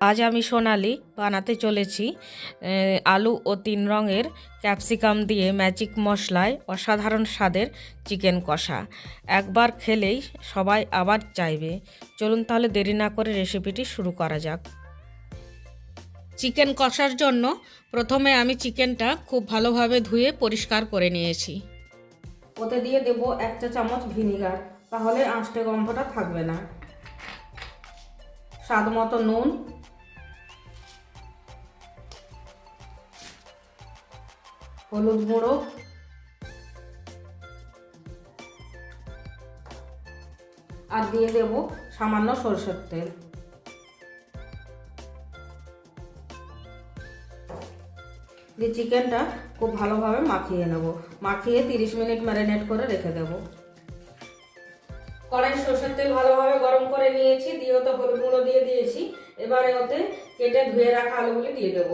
আজ আমি সোনালি বানাতে চলেছি আলু ও 3 রঙের ক্যাপসিকাম দিয়ে ম্যাজিক মশলায় অসাধারণ স্বাদের চিকেন কষা। একবার খেলেই সবাই আবার চাইবে। চলুন তাহলে দেরি না করে রেসিপিটি শুরু করা যাক। চিকেন কষার জন্য প্রথমে আমি চিকেনটা খুব ভালোভাবে ধুয়ে পরিষ্কার করে নিয়েছি। ওতে দিয়ে দেব 1 চা চামচ ভিনিগার, তাহলে আঁশটে গন্ধটা থাকবে না। স্বাদ মতো নুন, হলুদ গুঁড়ো, আর দিয়ে দেব সামান্য সরষের তেল। দিয়ে চিকেনটা খুব ভালোভাবে মাখিয়ে নেব। মাখিয়ে 30 মিনিট ম্যারিনেট করে রেখে দেব। কড়াই সরষের তেল ভালোভাবে গরম করে নিয়েছি, দিয়ে ওতে হলুদ গুঁড়ো দিয়ে দিয়েছি। এবারে ওতে কেটে ধুয়ে রাখা আলুগুলি দিয়ে দেব।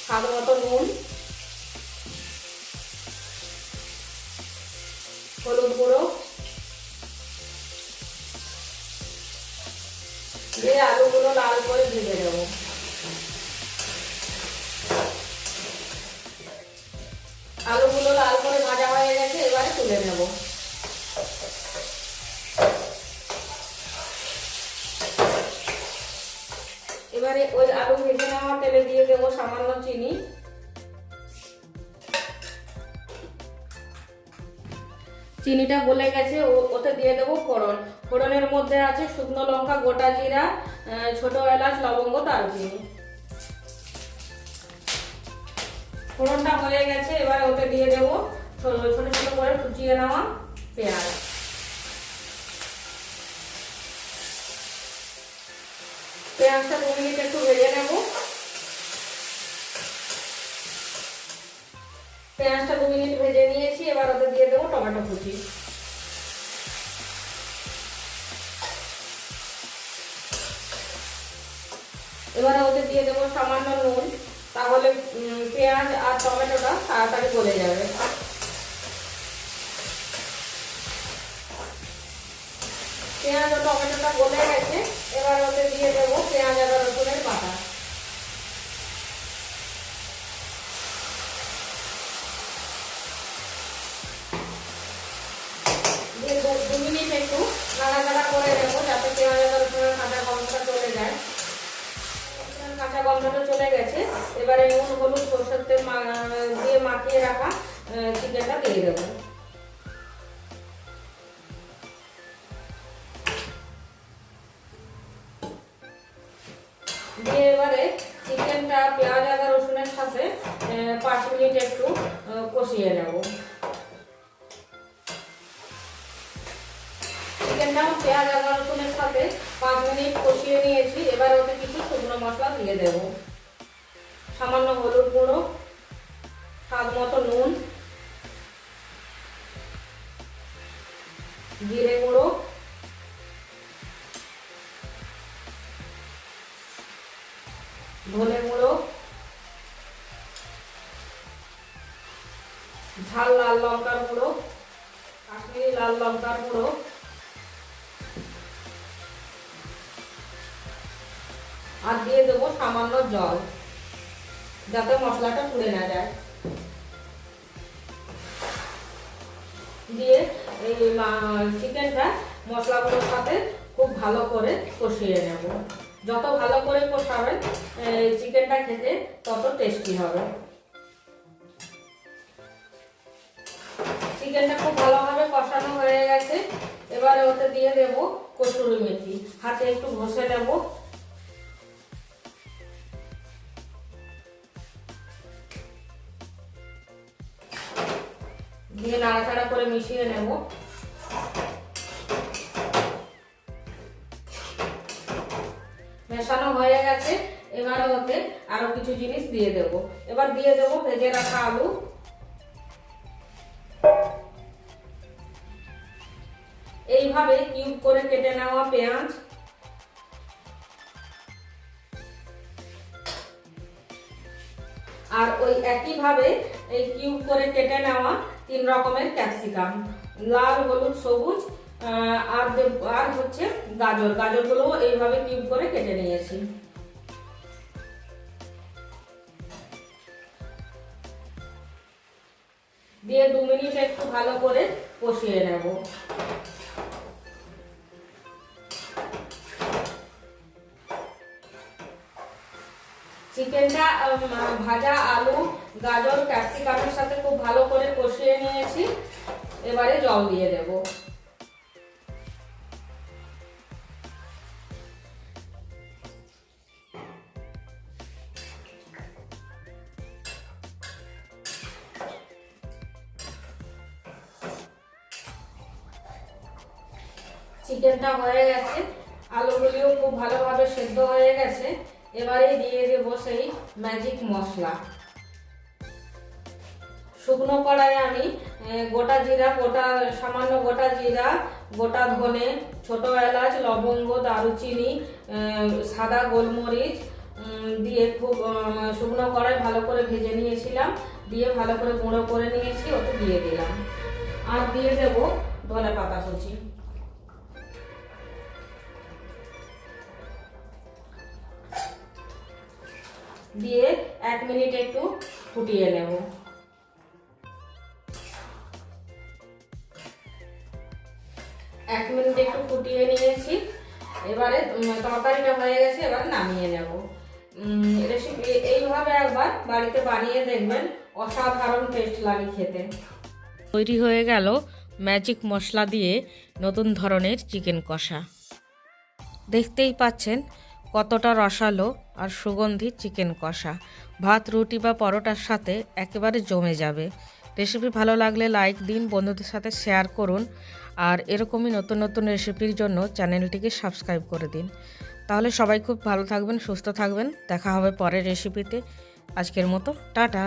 স্বাদ মতো নুন, হলুদ গুঁড়ো দিয়ে আলুগুলো লাল করে ভেজে দেবো। আলুগুলো লাল করে ভাজা হয়ে গেছে, এবারে তুলে নেব। এবারে ওই আলু ভেজে নেওয়া তেলে দিয়ে দেবো সামান্য চিনি। চিনিটা গলে গেছে, ওতে দিয়ে দেবো ফোড়ন। ফোড়নের মধ্যে আছে শুকনো লঙ্কা, গোটা জিরা, ছোট এলাচ, লবঙ্গ, দারুচিনি। ফোড়নটা হয়ে গেছে, এবার ওতে দিয়ে দেবো ছোট ছোট করে কুচিয়ে নেওয়া পেঁয়াজ। পেঁয়াজটা 2 মিনিট একটু ভেজে নেব। পেঁয়াজটা 2 মিনিট ভেজে নিয়েছি, এবার ওতে দিয়ে দেবো টমেটো কুচি। এবারে ওতে দিয়ে দেবো সামান্য নুন, তাহলে পেঁয়াজ আর টমেটোটা তাড়াতাড়ি গলে যাবে। পেঁয়াজ ও টমেটোটা গলে গেছে, এবার ওতে দিয়ে দেবো পেঁয়াজ আর রসুনের বাটা। দিয়ে 2 মিনিট একটু নাড়াচাড়া করে নেবো, যাতে পেঁয়াজ আর রসুনের কাঁচা গন্ধটা চলে যায়। কাঁচা গন্ধটা চলে গেছে, এবারে নুন, হলুদ, সরষের তেল দিয়ে মাখিয়ে রাখা চিকেনটা দিয়ে দেবো। দিয়ে এবারে চিকেনটা পেঁয়াজ আদা রসুনের সাথে 5 মিনিট একটু কষিয়ে নেব। চিকেনটা পেঁয়াজ আদা রসুনের সাথে 5 মিনিট কষিয়ে নিয়েছি। এবার ওতে কিছু শুকনো মশলা দিয়ে দেব। সামান্য হলুদ গুঁড়ো, স্বাদ মতো নুন, জিরে গুঁড়ো, ধনে গুঁড়ো, ঝাল লাল লঙ্কার গুঁড়ো, কাশ্মীরি লাল লঙ্কার গুঁড়ো, আর দিয়ে দেবো সামান্য জল, যাতে মশলাটা পুড়ে না যায়। দিয়ে এই চিকেনটা মশলাগুলোর সাথে খুব ভালো করে কষিয়ে নেব। যত ভালো করে কষাবেন চিকেনটা খেতে তত টেস্টি হবে। চিকেনটা খুব ভালোভাবে কষানো হয়ে গেছে, এবারে ওতে দিয়ে দেব কসুরি মেথি। হাতে একটু ঘষে নেব। দিয়ে নাড়াচাড়া করে মিশিয়ে নেব। মেশানো হয়ে গেছে, এবারে ওতে আরো কিছু জিনিস দিয়ে দেব। এবার দিয়ে দেব ভেজে রাখা আলু, এইভাবে কিউব করে কেটে নেওয়া পেঁয়াজ, আর ওই একইভাবে এই কিউব করে কেটে নেওয়া 3 রকমের ক্যাপসিকাম, লাল, হলুদ, সবুজ, আর হচ্ছে গাজরগুলো এইভাবে কিউব করে কেটে নিয়েছি। দিয়ে 2 মিনিট একটু ভালো করে কষিয়ে নেব। চিকেনটা ভাজা আলু, গাজর, ক্যাপসিকামের সাথে খুব ভালো করে কষিয়ে নিয়েছি। এবারে জল দিয়ে দেব। চিকেনটা হয়ে গেছে, আলুগুলিও খুব ভালোভাবে সেদ্ধ হয়ে গেছে। এবারে দিয়ে দেব সেই ম্যাজিক মশলা। শুকনো কড়াইয়ে আমি সামান্য গোটা জিরা, গোটা ধনে, ছোট এলাচ, লবঙ্গ, দারুচিনি, সাদা গোলমরিচ দিয়ে খুব শুকনো কড়াই ভালো করে ভেজে নিয়েছিলাম। দিয়ে ভালো করে গুঁড়ো করে নিয়েছি, ওতে দিয়ে দিলাম। আর দিয়ে দেব ধনে পাতা কুচি। দিয়ে 1 মিনিট একটু ফুটিয়ে নেব। 1 মিনিট একটু ফুটিয়ে নিয়েছি। এবারে তরকারিটা হয়ে গেছে, এবার নামিয়ে নেব। রেসিপি এইভাবে একবার বাড়িতে বানিয়ে দেখবেন, অসাধারণ টেস্ট লাগে খেতে। তৈরি হয়ে গেল ম্যাজিক মশলা দিয়ে নতুন ধরনের চিকেন কষা। দেখতেই পাচ্ছেন কতটা রসালো আর সুগন্ধি চিকেন কষা। ভাত, রুটি বা পরোটার সাথে একেবারে জমে যাবে। রেসিপি ভালো লাগলে লাইক দিন, বন্ধুদের সাথে শেয়ার করুন। আর এরকমই নতুন নতুন রেসিপির জন্য চ্যানেলটিকে সাবস্ক্রাইব করে দিন। তাহলে সবাই খুব ভালো থাকবেন, সুস্থ থাকবেন। দেখা হবে পরের রেসিপিতে। আজকের মতো টাটা।